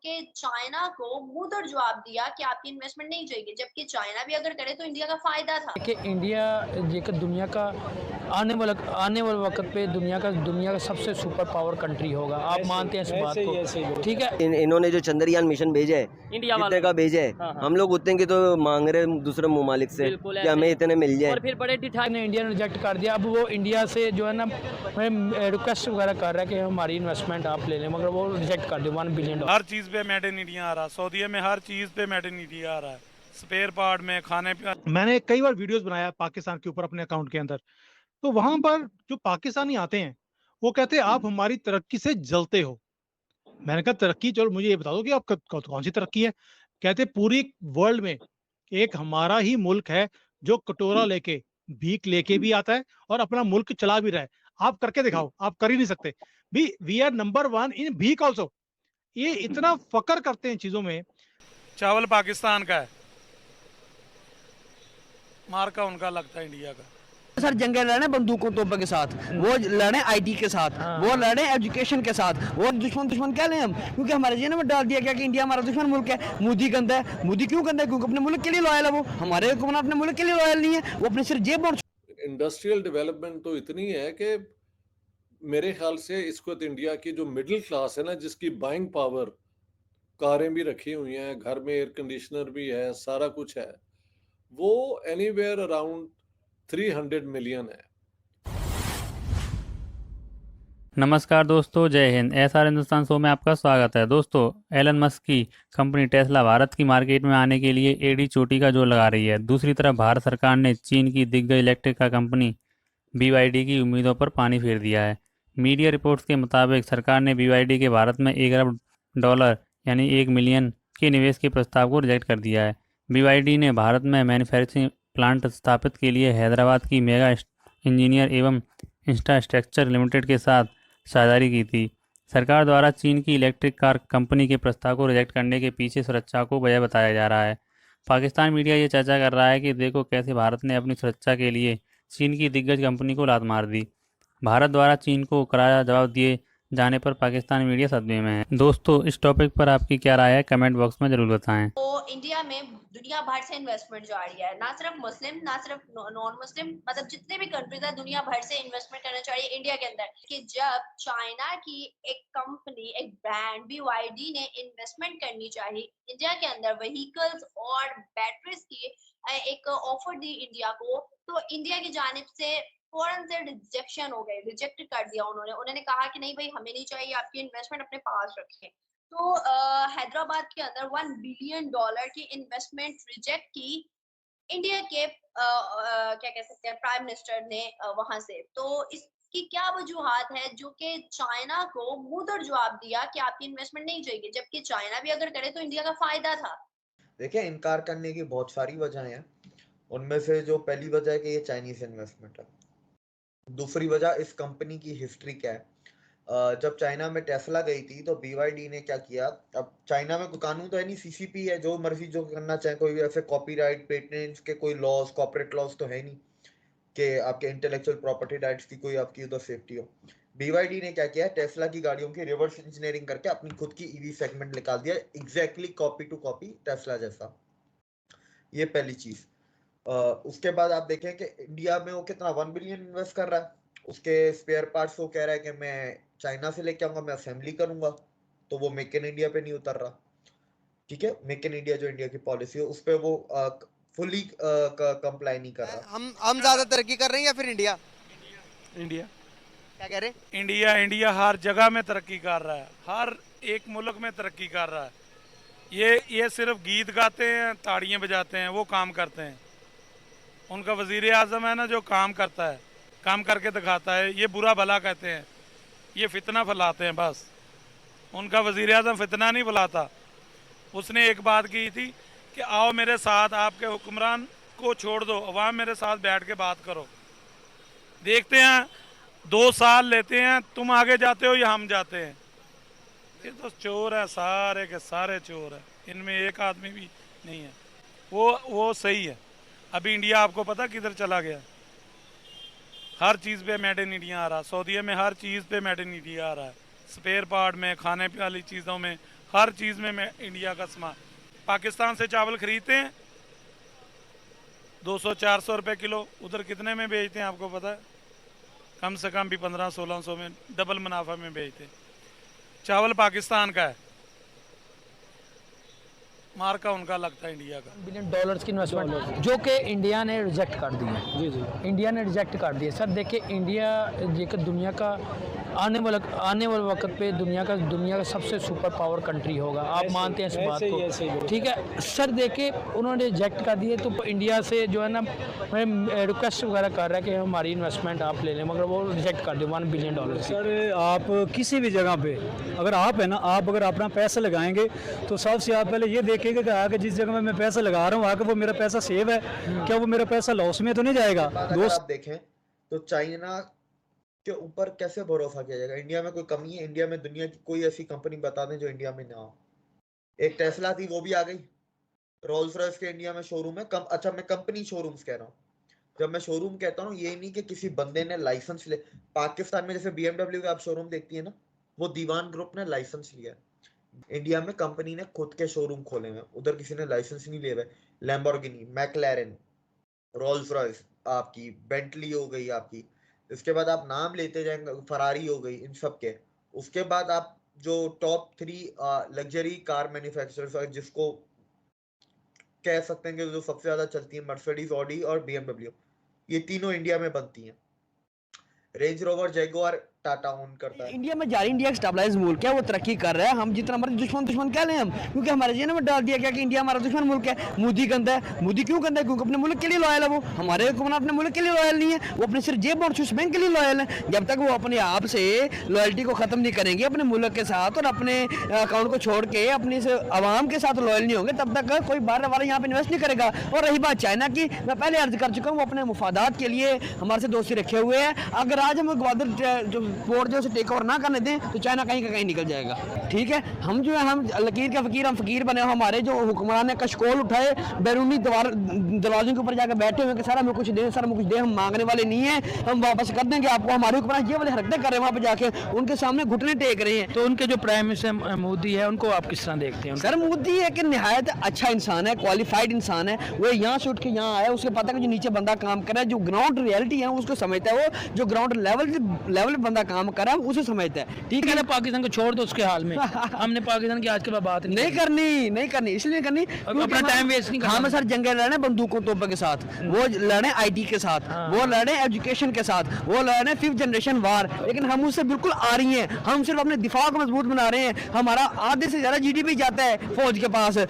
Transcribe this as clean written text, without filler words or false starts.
जबकि चाइना को मुंह तोड़ जवाब दिया कि आपकी इन्वेस्टमेंट नहीं जाएगी, जबकि चाइना भी अगर करे तो इंडिया का फायदा था। कि इंडिया जेकर दुनिया का आने वाले वक्त पे दुनिया का सबसे सुपर पावर कंट्री होगा। आप मानते हैं इस बात को? ठीक है। इन्होंने जो चंद्रयान मिशन भेजा है, इंडिया कितने वालों का ने। भेजा है? हाँ, हाँ। हम लोग उतने की तो मांग रहे हैं दूसरे ममालिक से बिल्कुल कि ऐसे हमें ही। इतने मिल जाए। और फिर बड़े ठिठाक ने इंडिया ने रिजेक्ट कर दिया। अब वो इंडिया से जो है ना रिक्वेस्ट वगैरह कर रहा है कि हमारी इन्वेस्टमेंट आप ले लें, मगर वो रिजेक्ट कर दिया। $1 बिलियन। हर चीज़ पे मेड इन इंडिया आ रहा है, सऊदी में हर चीज़ पे मेड इन इंडिया आ रहा है, स्पेयर पार्ट में, खाने पे। मैंने कई बार वीडियोस बनाया पाकिस्तान के ऊपर अपने अकाउंट के अंदर, तो वहां पर जो पाकिस्तानी आते हैं वो कहते हैं आप हमारी तरक्की से जलते हो। मैंने कहा तरक्की, चलो मुझे ये बता दो कि आप कौन सी तरक्की है। कहते पूरी वर्ल्ड में एक हमारा ही मुल्क है जो कटोरा लेके भीख लेके भी आता है और अपना मुल्क चला भी रहा है। आप करके दिखाओ, आप कर ही नहीं सकते। वी आर नंबर 1 इन भीख ऑल्सो। ये इतना फकर करते हैं चीजों में। चावल पाकिस्तान का है, मार्का उनका लगता है इंडिया का। सर जंगे लड़े बंदूकों तोपों के साथ, वो लड़े आईटी के साथ, वो लड़े एजुकेशन के साथ। वो दुश्मन क्या लें हम, क्योंकि हमारे जेने में डाल दिया गया कि इंडिया हमारा दुश्मन मुल्क है। मोदी गंदा है। मोदी क्यों गंदा है? क्योंकि अपने मुल्क के लिए लॉयल है। वो हमारे हुक्मरान अपने मुल्क के लिए लॉयल नहीं है, वो अपने सिर्फ जेब और इंडस्ट्रियल डेवलपमेंट तो इतनी है कि मेरे ख्याल से इसको तो इंडिया की जो मिडिल क्लास है ना, जिसकी बाइंग पावर, कारें भी रखी हुई हैं, घर में एयर कंडीशनर भी है, सारा कुछ है, वो एनीवेयर अराउंड 300 मिलियन है। नमस्कार दोस्तों, जय हिंद। एसआर हिंदुस्तान शो में आपका स्वागत है। दोस्तों, एलन मस्क की कंपनी टेस्ला भारत की मार्केट में आने के लिए एड़ी चोटी का जोर लगा रही है। दूसरी तरफ भारत सरकार ने चीन की दिग्गज इलेक्ट्रिक कार कंपनी BYD की उम्मीदों पर पानी फेर दिया है। मीडिया रिपोर्ट्स के मुताबिक सरकार ने BYD के भारत में $1 अरब यानी 1 मिलियन के निवेश के प्रस्ताव को रिजेक्ट कर दिया है। BYD ने भारत में मैन्युफैक्चरिंग प्लांट स्थापित के लिए हैदराबाद की मेगा इंजीनियर एवं इंफ्रास्ट्रक्चर लिमिटेड के साथ साझेदारी की थी। सरकार द्वारा चीन की इलेक्ट्रिक कार कंपनी के प्रस्ताव को रिजेक्ट करने के पीछे सुरक्षा को वजह बताया जा रहा है। पाकिस्तान मीडिया ये चर्चा कर रहा है कि देखो कैसे भारत ने अपनी सुरक्षा के लिए चीन की दिग्गज कंपनी को लात मार दी। भारत द्वारा चीन को करारा जवाब दिए जाने पर पाकिस्तान मीडिया सदमे में है। दोस्तों, इस टॉपिक पर आपकी क्या राय है, कमेंट बॉक्स में जरूर बताएं। तो इंडिया में दुनिया भर से इन्वेस्टमेंट जा रही है, ना सिर्फ मुस्लिम ना सिर्फ नॉन मुस्लिम, मतलब जितने भी कंट्रीज है दुनिया भर से इन्वेस्टमेंट करना चाहिए इंडिया के अंदर। कि जब चाइना की एक कंपनी, एक ब्रांड BYD ने इन्वेस्टमेंट करनी चाहिए इंडिया के अंदर व्हीकल्स और बैटरीज की एक ऑफर दी इंडिया को, तो इंडिया की जानिब से फौरन से रिजेक्शन हो गए, रिजेक्ट कर दिया उन्होंने कहा कि नहीं भाई हमें नहीं चाहिए, आपकी इन्वेस्टमेंट अपने पास रखें। तो हैदराबाद के अंदर $1 बिलियन की इन्वेस्टमेंट रिजेक्ट की इंडिया के क्या कह सकते हैं प्राइम मिनिस्टर ने वहां से। तो इसकी क्या वजूहत है जो कि चाइना को मुंह तोड़ जवाब दिया कि आपकी इन्वेस्टमेंट नहीं जाएगी, जबकि चाइना भी अगर करे तो इंडिया का फायदा था। देखिए, इनकार करने की बहुत सारी वजहें हैं। उनमें से जो पहली वजह है कि ये चाइनीज इन्वेस्टमेंट है। दूसरी वजह इस कंपनी की हिस्ट्री क्या है। जब चाइना में टेस्ला गई थी तो BYD ने क्या किया, अब चाइना में कानून तो है नहीं, CCP है, जो मर्जी जो करना चाहे, कोई ऐसे कॉपीराइट पेटेंट्स के कोई लॉज, कॉर्पोरेट लॉज तो है नहीं कि आपके इंटेलेक्चुअल प्रॉपर्टी राइट्स की कोई आपकी उधर सेफ्टी हो। BYD ने क्या किया, टेस्ला की गाड़ियों की रिवर्स इंजीनियरिंग करके अपनी खुद की EV सेगमेंट निकाल दिया, exactly copy to copy Tesla जैसा। ये पहली चीज। उसके बाद आप देखें कि इंडिया में वो कितना 1 बिलियन इन्वेस्ट कर रहा है। उसके स्पेयर पार्ट्स वो कह रहा है कि मैं चाइना से लेके आऊंगा, मैं असेंबली करूंगा, तो वो मेक इन इंडिया पे नहीं उतर रहा। ठीक है, मेक इन इंडिया जो इंडिया की पॉलिसी है उस पर वो फुली कंप्लाई नहीं कर रहा। हम ज्यादा तरक्की कर रहे हैं या फिर इंडिया? इंडिया क्या कह रहे? इंडिया हर जगह में तरक्की कर रहा है, हर एक मुल्क में तरक्की कर रहा है। ये सिर्फ गीत गाते हैं, ताड़ियाँ बजाते हैं, वो काम करते हैं। उनका वजीर आज़म है ना जो काम करता है, काम करके दिखाता है। ये बुरा भला कहते हैं, ये फितना फैलाते हैं बस। उनका वजीर आज़म फितना नहीं फैलाता। उसने एक बात की थी कि आओ मेरे साथ, आपके हुक्मरान को छोड़ दो, अवाम मेरे साथ बैठ के बात करो। देखते हैं 2 साल लेते हैं, तुम आगे जाते हो या हम जाते हैं। ये तो चोर है, सारे के सारे चोर है, इनमें एक आदमी भी नहीं है वो सही है। अभी इंडिया आपको पता किधर चला गया? हर चीज़ पे मेड इन इंडिया आ रहा है, सऊदी में हर चीज़ पे मेड इन इंडिया आ रहा है, स्पेयर पार्ट में, खाने वाली चीज़ों में, हर चीज़ में मैं इंडिया का सामान, पाकिस्तान से चावल खरीदते हैं 200-400 रुपये किलो, उधर कितने में बेचते हैं आपको पता है? कम से कम भी 1500-1600 में, डबल मुनाफा में बेचते हैं। चावल पाकिस्तान का है, मार्का उनका लगता है इंडिया का। $1 बिलियन की इन्वेस्टमेंट जो कि इंडिया ने रिजेक्ट कर दी है। जी जी इंडिया ने रिजेक्ट कर दिया। सर देखिए, इंडिया ये दुनिया का आने वाले वक्त पे दुनिया का सबसे सुपर पावर कंट्री होगा। आप मानते हैं इस बात को? ठीक है सर, देखिए उन्होंने रिजेक्ट कर दिए तो इंडिया से जो है ना रिक्वेस्ट वगैरह कर रहा है कि हमारी इन्वेस्टमेंट आप ले लें, मगर वो रिजेक्ट कर दिया $1 बिलियन। सर आप किसी भी जगह पे अगर आप है ना, आप अगर अपना पैसा लगाएंगे तो सबसे आप पहले ये देखेंगे कि आगे जिस जगह में मैं पैसा लगा रहा हूँ आगे वो मेरा पैसा सेव है, क्या वो मेरा पैसा लॉस में तो नहीं जाएगा? अगर आप देखें तो चाइना के ऊपर कैसे भरोसा किया जाएगा? इंडिया में कोई कमी है? इंडिया में दुनिया की कोई ऐसी कंपनी बता दें जो इंडिया में ना हो। एक टेस्ला थी, वो भी आ गई। रोल्स रॉयस के इंडिया में शोरूम है। अच्छा, मैं कंपनी शोरूम्स कह रहा हूँ। जब मैं शोरूम कहता हूँ, ये नहीं कि किसी बंदे ने लाइसेंस ले। पाकिस्तान में जैसे BMW का आप शोरूम देखती है ना, वो दीवान ग्रुप ने लाइसेंस लिया है। इंडिया में कंपनी ने खुद के शोरूम खोले हैं, उधर किसी ने लाइसेंस नहीं लिए हुए। लैम्बोर्गिनी, मैक्लैरेन, रोल्स रॉयस आपकी, बेंटली हो गई आपकी, इसके बाद आप नाम लेते जाएंगे, फरारी हो गई, इन सब के। उसके बाद आप जो टॉप 3 लग्जरी कार मैन्युफैक्चरर्स जिसको कह सकते हैं कि जो सबसे ज्यादा चलती है, मर्सिडीज, ऑडी और BMW, ये तीनों इंडिया में बनती हैं। Range rover, Jaguar Tata own करता है। इंडिया में जारी, इंडिया स्टेबलाइज मुल्क है, वो तरक्की कर रहा है। हम जितना मर्जी दुश्मन कह लें हम, क्योंकि हमारे जेने में डाल दिया गया कि इंडिया हमारा दुश्मन मुल्क है। मोदी गंदा है। मोदी क्यों गंदा है? क्योंकि अपने मुल्क के लिए लॉयल है। वो हमारे हुक्मरान अपने मुल्क के लिए लॉयल नहीं है, वो अपने सिर्फ जेब और स्विस बैंक के लिए लॉयल है। जब तक वो अपने आप से लॉयल्टी को खत्म नहीं करेंगे अपने मुल्क के साथ और अपने अकाउंट को छोड़ के अपने आवाम के साथ लॉयल नहीं होंगे, तब तक कोई बाहर वाला यहाँ पे इन्वेस्ट नहीं करेगा। और रही बात चाइना की, मैं पहले अर्ज कर चुका हूँ, वो अपने मुफादात के लिए हमारे से दोस्ती रखे हुए हैं। अगर आज हम ग्वादर जो पोर्ट जो टेक ओवर ना करने दें तो चाइना कहीं का कहीं निकल जाएगा। ठीक है, हम जो है हम लकीर के फकीर, हम फकीर बने। हमारे जो हुक्मरान ने कशकोल उठाए, बैरूनी दरवाजों के ऊपर जाकर बैठे हुए कि सर हमें कुछ दें, सर हमें कुछ दें, हम मांगने वाले नहीं हैं, हम वापस कर देंगे आपको। हमारे हुक्मरान ये वाले हरकतें कर रहे हैं, वहाँ पे जाके उनके सामने घुटने टेक रहे हैं। तो उनके जो प्राइम मिनिस्टर मोदी है, उनको आप किस तरह देखते हैं? सर मोदी एक निहायत अच्छा इंसान है, क्वालिफाइड इंसान है। वो यहाँ से उठ के यहाँ आया, उसके पता है कि जो नीचे बंदा काम कर रहा है, जो ग्राउंड रियलिटी है उसको समझता है। वो जो ग्राउंड लेवल पे बंदा काम कर रहा है उसे समझता है। ठीक है ना, पाकिस्तान को छोड़ दो उसके हाल में। हमने पाकिस्तान की आज के बाद बात नहीं करनी, इसलिए करनी अपना टाइम वेस्ट नहीं करना। हम सर जंगे लड़े बंदूकों तोपों के साथ, वो लड़े IT के साथ, वो लड़े एजुकेशन के साथ, वो लड़े 5th जनरेशन वार। लेकिन हम उससे बिल्कुल आ रही हैं। हम सिर्फ अपने दिफा को मजबूत बना रहे हैं। हमारा आधे से ज्यादा GDP जाता है फौज के पास।